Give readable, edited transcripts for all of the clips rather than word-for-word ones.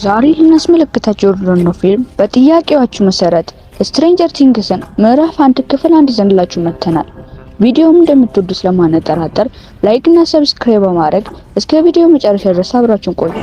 ዛሬ እናስመለከታችሁ ያለነው ፊልም በጥያቄዎቹ መሰረት ስትሬንጀር ቲንግስን ምዕራፍ 1 ክፍል 1 ይዘንላችሁ መጥተናል። ቪዲዮውን እንደምትወዱት ስለማንጠራጠር ላይክ እና ሰብስክራይብ በማድረግ እስከ ቪዲዮ መጨረሻ ድረስ አብራችሁን ቆዩ።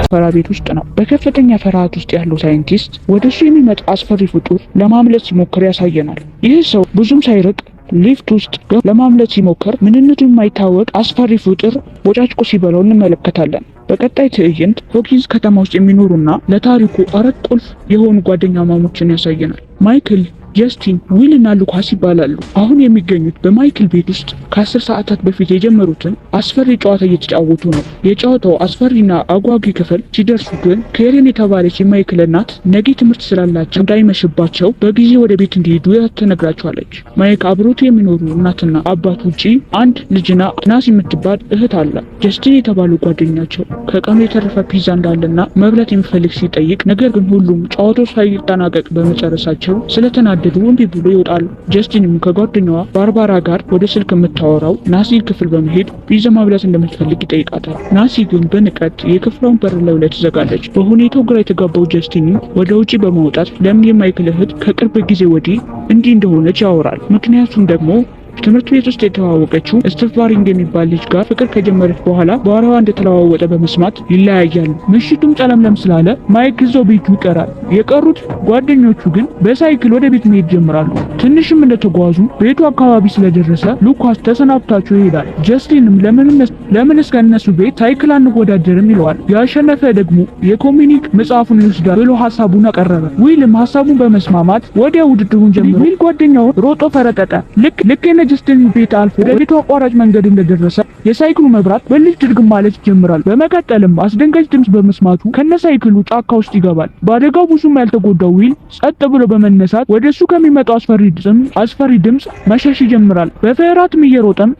ፈራ ቤት ውስጥ ነው። በከፍተኛ ፍርሃት ውስጥ ያለው ሳይንቲስት ወደሱ የሚመጣ አስፈሪ ፍጡር ለማምለጥ ሲሞክር ያሳየናል። ይህ ሰው ብዙም ሳይርቅ ሊፍት ውስጥ ለማምለጥ ሲሞክር ምንነቱ የማይታወቅ አስፈሪ ፍጡር ቦጫጭቆ ሲበላው እንመለከታለን። በቀጣይ ትዕይንት ሆኪንስ ከተማ ውስጥ የሚኖሩና ለታሪኩ አራት ቁልፍ የሆኑ ጓደኛ ማሞችን ያሳየናል። ማይክል፣ ጀስቲን፣ ዊል እና ሉካስ ይባላሉ። አሁን የሚገኙት በማይክል ቤት ውስጥ ከ10 ሰዓታት በፊት የጀመሩትን አስፈሪ ጨዋታ እየተጫወቱ ነው። የጨዋታው አስፈሪና አጓጊ ክፍል ሲደርሱ ግን ኬረን የተባለች የማይክል እናት ነገ ትምህርት ስላላቸው እንዳይመሽባቸው በጊዜ ወደ ቤት እንዲሄዱ ትነግራቸዋለች። ማይክ አብሮቱ የሚኖሩ እናትና አባት ውጪ አንድ ልጅና ናስ የምትባል እህት አለ። ጀስቲን የተባሉ ጓደኛቸው ከቀኑ የተረፈ ፒዛ እንዳለና መብላት የሚፈልግ ሲጠይቅ፣ ነገር ግን ሁሉም ጨዋታው ሳይጠናቀቅ በመጨረሳቸው ስለተናደዱ እምቢ ብሎ ይወጣሉ። ጀስቲንም ከጓደኛዋ ባርባራ ጋር ወደ ስልክ የምታወራው ናሲ ክፍል በመሄድ ፒዛ ማብላት እንደምትፈልግ ይጠይቃታል። ናሲ ግን በንቀት የክፍሏን በር ላይ ትዘጋለች። በሁኔታው ግራ የተጋባው ጀስቲን ወደ ውጪ በመውጣት ለምን የማይክል እህት ከቅርብ ጊዜ ወዲህ እንዲህ እንደሆነች ያወራል። ምክንያቱም ደግሞ ትምህርት ቤት ውስጥ የተዋወቀችው ስቲፍባሪንግ የሚባል ልጅ ጋር ፍቅር ከጀመረች በኋላ ባህሪዋ እንደተለዋወጠ በመስማት ይለያያሉ። ምሽቱም ጨለምለም ስላለ ማይክ እዛው ቤቱ ይቀራል። የቀሩት ጓደኞቹ ግን በሳይክል ወደ ቤት መሄድ ጀምራሉ። ትንሽም እንደተጓዙ ቤቱ አካባቢ ስለደረሰ ሉካስ ተሰናብታቸው ይሄዳል። ጀስቲንም ለምን እስከ እነሱ ቤት ሳይክል አንወዳደርም ይለዋል። ያሸነፈ ደግሞ የኮሚኒክ መጽሐፉን ይወስዳል ብሎ ሐሳቡን አቀረበ። ዊልም ሐሳቡን በመስማማት ወዲያ ውድድሩን ጀመረ። ዊል ጓደኛውን ሮጦ ፈረጠጠ። ልክ ጀስቲን ቤት አልፎ ወደ ቤቱ አቋራጭ መንገድ እንደደረሰ የሳይክሉ መብራት በልጅ ድርግም ማለት ይጀምራል። በመቀጠልም አስደንጋጭ ድምጽ በመስማቱ ከነሳይክሉ ጫካ ውስጥ ይገባል። በአደጋው ብዙም ያልተጎዳው ዊል ጸጥ ብሎ በመነሳት ወደሱ ከሚመጣው አስፈሪ ድምጽ መሸሽ ይጀምራል። በፍርሃትም እየሮጠም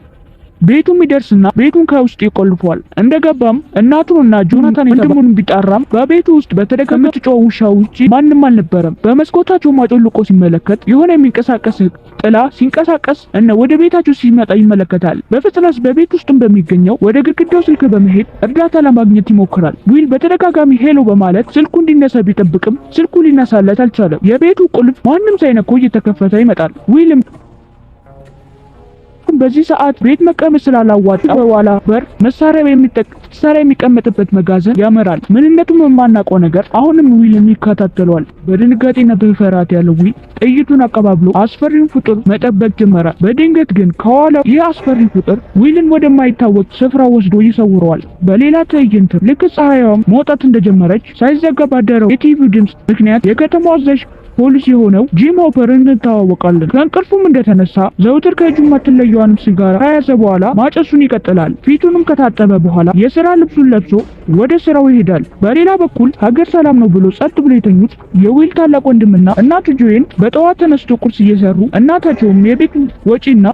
ቤቱም ይደርስና ቤቱን ከውስጥ ይቆልፏል። እንደገባም እናቱንና ጆናታን ወንድሙን ቢጣራም በቤቱ ውስጥ በተደጋጋሚ የምትጮህ ውሻ ውጪ ማንም አልነበረም። በመስኮታቸው ማጮልቆ ሲመለከት የሆነ የሚንቀሳቀስ ጥላ ሲንቀሳቀስ እና ወደ ቤታቸው ሲመጣ ይመለከታል። በፍጥነት በቤት ውስጥም በሚገኘው ወደ ግድግዳው ስልክ በመሄድ እርዳታ ለማግኘት ይሞክራል። ዊል በተደጋጋሚ ሄሎ በማለት ስልኩ እንዲነሳ ቢጠብቅም ስልኩ ሊነሳለት አልቻለም። የቤቱ ቁልፍ ማንም ሳይነካው እየተከፈተ ይመጣል። ዊልም በዚህ ሰዓት ቤት መቀመጥ ስላላዋጣ በኋላ በር መሳሪያ የሚቀመጥበት መጋዘን ያመራል። ምንነቱም የማናውቀው ነገር አሁንም ዊልን ይከታተለዋል። በድንጋጤና በፍርሃት ያለው ዊል ጥይቱን አቀባብሎ አስፈሪውን ፍጡር መጠበቅ ጀመረ። በድንገት ግን ከኋላው ይህ አስፈሪ ፍጡር ዊልን ወደማይታወቅ ስፍራ ወስዶ ይሰውረዋል። በሌላ ትዕይንት ልክ ፀሐይዋም መውጣት እንደጀመረች ሳይዘጋ ባደረው የቲቪ ድምፅ ምክንያት የከተማው አዛዥ ፖሊስ የሆነው ጂም ሆፐርን እንተዋወቃለን። ከእንቅልፉም እንደተነሳ ዘውትር ከእጁ የማትለየዋንም ሲጋራ ከያዘ በኋላ ማጨሱን ይቀጥላል። ፊቱንም ከታጠበ በኋላ የሥራ ልብሱን ለብሶ ወደ ስራው ይሄዳል። በሌላ በኩል ሀገር ሰላም ነው ብሎ ጸጥ ብሎ የተኙት የዊል ታላቅ ወንድምና እናቱ ጆን በጠዋት ተነስቶ ቁርስ እየሰሩ እናታቸውም የቤት ወጪና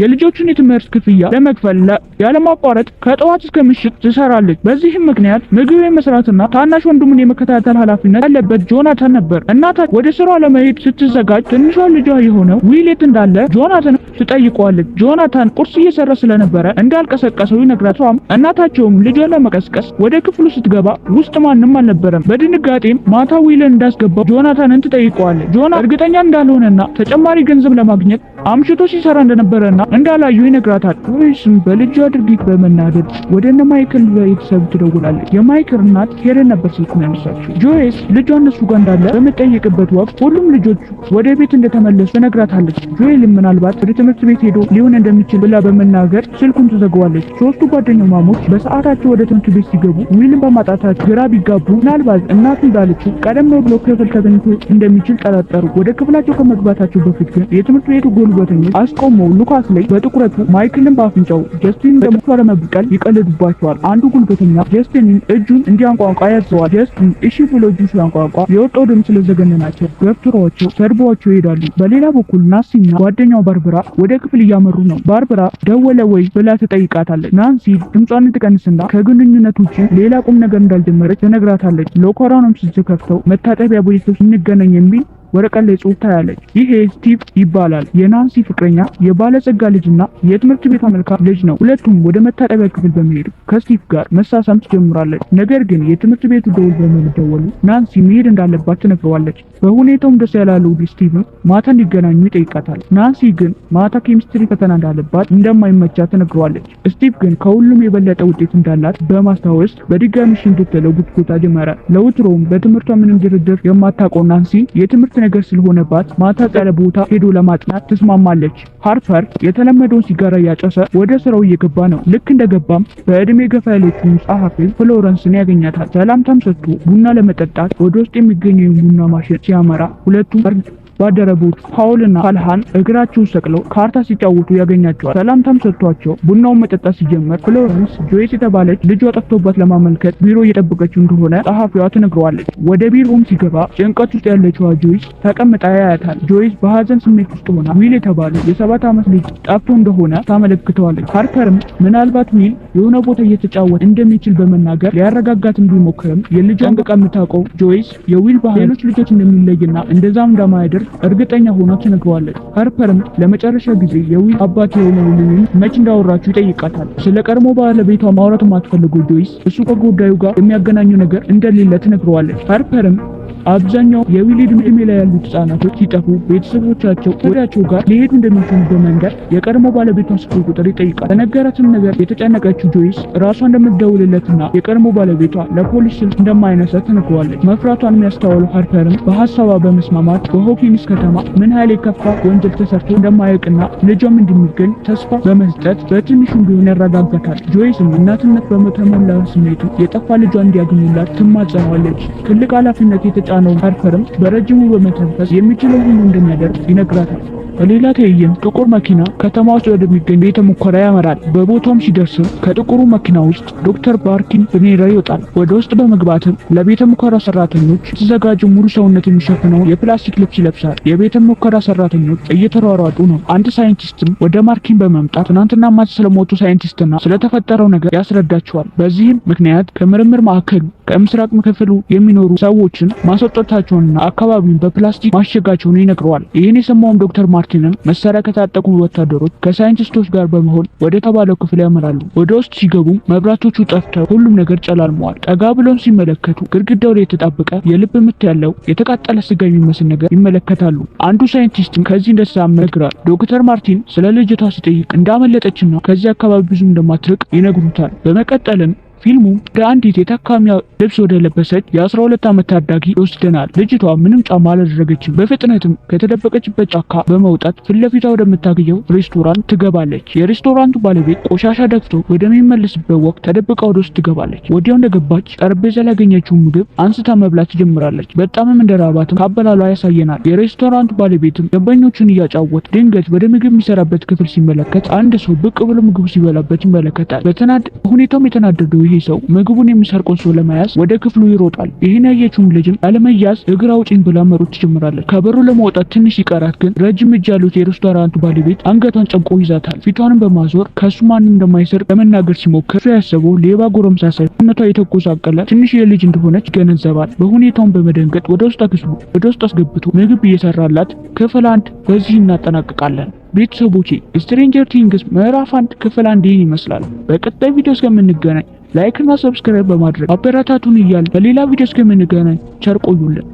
የልጆቹን የትምህርት ክፍያ ለመክፈል ያለማቋረጥ ከጠዋት እስከ ምሽት ትሰራለች። በዚህም ምክንያት ምግብ የመስራትና ታናሽ ወንድሙን የመከታተል ኃላፊነት ያለበት ጆናታን ነበር። እናታቸው ወደ ስራው ለመሄድ ስትዘጋጅ ትንሿ ልጇ የሆነው ዊል የት እንዳለ ጆናታን ትጠይቀዋለች። ጆናታን ቁርስ እየሰራ ስለነበረ እንዳልቀሰቀሰው ይነግራታል። እናታቸውም ልጇን ለመቀስቀስ ወደ ክፍሉ ስትገባ ውስጥ ማንም አልነበረም። በድንጋጤም ማታ ዊልን እንዳስገባው ጆናታንን ትጠይቀዋለች። ጆናታን እርግጠኛ እንዳልሆነና ተጨማሪ ገንዘብ ለማግኘት አምሽቶ ሲሰራ እንደነበረና እንዳላዩ ይነግራታል። ጆይስም በልጇ ድርጊት በመናደድ ወደ እነ ማይክል ቤተሰብ ትደውላለች። የማይክል እናት ኬረን ነበር ስልኩን ያነሳችው። ጆይስ ልጇ እነሱ ጋር እንዳለ በምትጠይቅበት ወቅት ሁሉም ልጆች ወደ ቤት እንደተመለሱ ትነግራታለች። ጆይልም ምናልባት ወደ ትምህርት ቤት ሄዶ ሊሆን እንደሚችል ብላ በመናገር ስልኩን ትዘጋዋለች። ሶስቱ ጓደኛው ማሞች በሰዓታቸው ወደ ትምህርት ቤት ሲገቡ ዊልን በማጣታቸው ግራ ቢጋቡ ምናልባት እናቱ እንዳለችው ቀደም ብሎ ክፍል ተገኝቶ እንደሚችል ጠረጠሩ። ወደ ክፍላቸው ከመግባታቸው በፊት ግን የትምህርት ቤቱ ጉልበተኞች አስቆመው ሉካስ ላይ በትኩረቱ ማይክልን በአፍንጫው ጀስቲን እንደምቷ ለመብቀል ይቀልዱባቸዋል። አንዱ ጉልበተኛ ጀስቲንን እጁን እንዲያንቋቋ ያዘዋል። ጀስቲን እሺ ብሎ እጁን ሲያንቋቋ የወጣው ድምፅ ስለዘገነናቸው ገፍትሯቸው ሰድቧቸው ይሄዳሉ። በሌላ በኩል ናንሲና ጓደኛው ባርባራ ወደ ክፍል እያመሩ ነው። ባርባራ ደወለ ወይ ብላ ትጠይቃታለች። ናንሲ ድምጿን ትቀንስና ከግንኙነት ውጪ ሌላ ቁም ነገር እንዳልጀመረች ትነግራታለች። ሎከሯንም ስትከፍተው መታጠቢያ ቤት ውስጥ እንገናኝ የሚል ወረቀት ላይ ጽሑፍ ታያለች። ይሄ ስቲቭ ይባላል። የናንሲ ፍቅረኛ፣ የባለጸጋ ልጅና የትምህርት ቤቷ መልካም ልጅ ነው። ሁለቱም ወደ መታጠቢያ ክፍል በመሄድ ከስቲቭ ጋር መሳሳም ትጀምራለች። ነገር ግን የትምህርት ቤቱ ደውል በመደወሉ ናንሲ መሄድ እንዳለባት ትነግረዋለች። በሁኔታውም ደስ ያላለው ስቲቭ ማታ እንዲገናኙ ይጠይቃታል። ናንሲ ግን ማታ ኬሚስትሪ ፈተና እንዳለባት እንደማይመቻት ትነግረዋለች። ስቲቭ ግን ከሁሉም የበለጠ ውጤት እንዳላት በማስታወስ በድጋሚ እንድትለው ጉትጎታ ጀመረ። ለውትሮም በትምህርቷ ምንም ድርድር የማታውቀው ናንሲ የትምህርት ነገር ስለሆነባት ማታ ጸረ ቦታ ሄዶ ለማጥናት ትስማማለች። ሃርፐር የተለመደውን ሲጋራ እያጨሰ ወደ ስራው እየገባ ነው። ልክ እንደገባም በእድሜ ገፋ ያለችውን ጸሐፊ ፍሎረንስን ያገኛታል። ሰላምታም ሰጥቶ ቡና ለመጠጣት ወደ ውስጥ የሚገኘው የቡና ማሽን ሲያመራ ሁለቱም ባደረቦች ፓውልና ካልሃን እግራቸውን ሰቅለው ካርታ ሲጫወቱ ያገኛቸዋል። ሰላምታም ሰጥቷቸው ቡናውን መጠጣት ሲጀምር ፍሎረንስ ጆይስ የተባለች ልጇ ጠፍቶባት ለማመልከት ቢሮ እየጠበቀችው እንደሆነ ጸሐፊዋ ትነግረዋለች። ወደ ቢሮም ሲገባ ጭንቀት ውስጥ ያለችው ጆይስ ተቀምጣ ያያታል። ጆይስ በሀዘን ስሜት ውስጥ ሆና ዊል የተባለ የ7 ዓመት ልጅ ጠፍቶ እንደሆነ ታመለክተዋለች። ሃርፐርም ምናልባት ዊል የሆነ ቦታ እየተጫወተ እንደሚችል በመናገር ሊያረጋጋትም ቢሞክርም የልጇን ጠንቅቃ የምታውቀው ጆይስ የዊል ባህሪ ሌሎች ልጆች እንደሚለይና እንደዛም እንደማያደርግ እርግጠኛ ሆና ትነግረዋለች። ሃርፐርም ለመጨረሻ ጊዜ የዊል አባት የሆነውን መች እንዳወራችሁ ይጠይቃታል። ስለ ቀድሞ ባለቤቷ ማውራት የማትፈልገው ጆይስ እሱ ከጉዳዩ ጋር የሚያገናኘው ነገር እንደሌለ ትነግረዋለች። ሃርፐርም አብዛኛው የዊል ዕድሜ ላይ ያሉት ህጻናቶች ሲጠፉ ቤተሰቦቻቸው ወዳቸው ጋር ሊሄዱ እንደሚችሉ በመንገር የቀድሞ ባለቤቷን ስልክ ቁጥር ይጠይቃል። በነገራትም ነገር የተጨነቀችው ጆይስ ራሷ እንደምትደውልለትና የቀድሞ ባለቤቷ ለፖሊስ ስልክ እንደማይነሳ ትነግረዋለች። መፍራቷን የሚያስተዋለው ሃርፐርም በሐሳቧ በመስማማት በሆኪንስ ከተማ ምን ያህል የከፋ ወንጀል ተሰርቶ እንደማያውቅና ልጇም እንደሚገኝ ተስፋ በመስጠት በትንሹም ቢሆን ያረጋጋታል። ጆይስም እናትነት በተሞላ ስሜቱ የጠፋ ልጇን እንዲያገኙላት ትማጸናለች። ትልቅ ኃላፊነት የተጫነው ሃርፐርም በረጅሙ በመተንፈስ የሚችለው ሁሉ እንደሚያደርግ ይነግራታል። በሌላ ትዕይንት ጥቁር መኪና ከተማ ውስጥ ወደሚገኝ ቤተ ሙከራ ያመራል። በቦታውም ሲደርስም ከጥቁሩ መኪና ውስጥ ዶክተር ባርኪን ብኔራ ይወጣል። ወደ ውስጥ በመግባትም ለቤተ ሙከራ ሰራተኞች የተዘጋጀ ሙሉ ሰውነት የሚሸፍነውን የፕላስቲክ ልብስ ይለብሳል። የቤተ ሙከራ ሰራተኞች እየተሯሯጡ ነው። አንድ ሳይንቲስትም ወደ ማርኪን በመምጣት ትናንትና ማታ ስለሞቱ ሳይንቲስትና ስለተፈጠረው ነገር ያስረዳቸዋል። በዚህም ምክንያት ከምርምር ማዕከሉ ከምስራቅ ክፍሉ የሚኖሩ ሰዎችን ማስወጣታቸውንና አካባቢውን በፕላስቲክ ማሸጋቸውን ይነግረዋል። ይህን የሰማውም ዶክተር ማርቲንም መሳሪያ ከታጠቁ ወታደሮች ከሳይንቲስቶች ጋር በመሆን ወደ ተባለው ክፍል ያመራሉ። ወደ ውስጥ ሲገቡም መብራቶቹ ጠፍተው ሁሉም ነገር ጨላልመዋል። ጠጋ ብሎም ሲመለከቱ ግድግዳው ላይ የተጣበቀ የልብ ምት ያለው የተቃጠለ ስጋ የሚመስል ነገር ይመለከታሉ። አንዱ ሳይንቲስትም ከዚህ እንደተሳመ ይነግራል። ዶክተር ማርቲን ስለ ልጅቷ ሲጠይቅ እንዳመለጠችና ከዚህ አካባቢ ብዙ እንደማትርቅ ይነግሩታል። በመቀጠልም ፊልሙ ለአንዲት የታካሚያ ልብስ ወደ ለበሰች የ12 ዓመት ታዳጊ ይወስደናል። ልጅቷ ምንም ጫማ አላደረገችም። በፍጥነትም ከተደበቀችበት ጫካ በመውጣት ፊት ለፊቷ ወደምታገኘው ሬስቶራንት ትገባለች። የሬስቶራንቱ ባለቤት ቆሻሻ ደፍቶ ወደሚመለስበት ወቅት ተደብቃ ወደ ውስጥ ትገባለች። ወዲያው እንደገባች ጠረጴዛ ላይ ያገኘችውን ምግብ አንስታ መብላት ትጀምራለች። በጣምም እንደራባትም ካበላሏ ያሳየናል። የሬስቶራንቱ ባለቤትም ደንበኞቹን እያጫወተ ድንገት ወደ ምግብ የሚሰራበት ክፍል ሲመለከት አንድ ሰው ብቅ ብሎ ምግቡ ሲበላበት ይመለከታል። ሁኔታውም የተናደደው ይህ ሰው ምግቡን የሚሰርቀውን ሰው ለመያዝ ወደ ክፍሉ ይሮጣል። ይህን ያየችውም ልጅም አለመያዝ እግር አውጪኝ ብላ መሮጥ ትጀምራለች። ከበሩ ለመውጣት ትንሽ ይቀራት ግን ረጅም እጅ ያሉት የሬስቶራንቱ ባለቤት አንገቷን ጨምቆ ይዛታል። ፊቷንም በማዞር ከሱ ማንም እንደማይሰርቅ ለመናገር ሲሞክር እሱ ያሰበው ሌባ ጎረምሳ ሳይሆን ሰውነቷ የተጎሳቀለ ትንሽ የልጅ እንደሆነች ይገነዘባል። በሁኔታውም በመደንገጥ ወደ ውስጥ አስገብቶ ምግብ እየሰራላት ክፍል 1 በዚህ እናጠናቅቃለን። ቤተሰቦቼ ስትሬንጀር ቲንግስ ምዕራፍ 1 ክፍል 1 ይህን ይመስላል። በቀጣይ ቪዲዮ እስከምንገናኝ ላይክ እና ሰብስክራይብ በማድረግ አበረታቱን እያልን በሌላ ቪዲዮ እስከምንገናኝ ቸር ቆዩልን።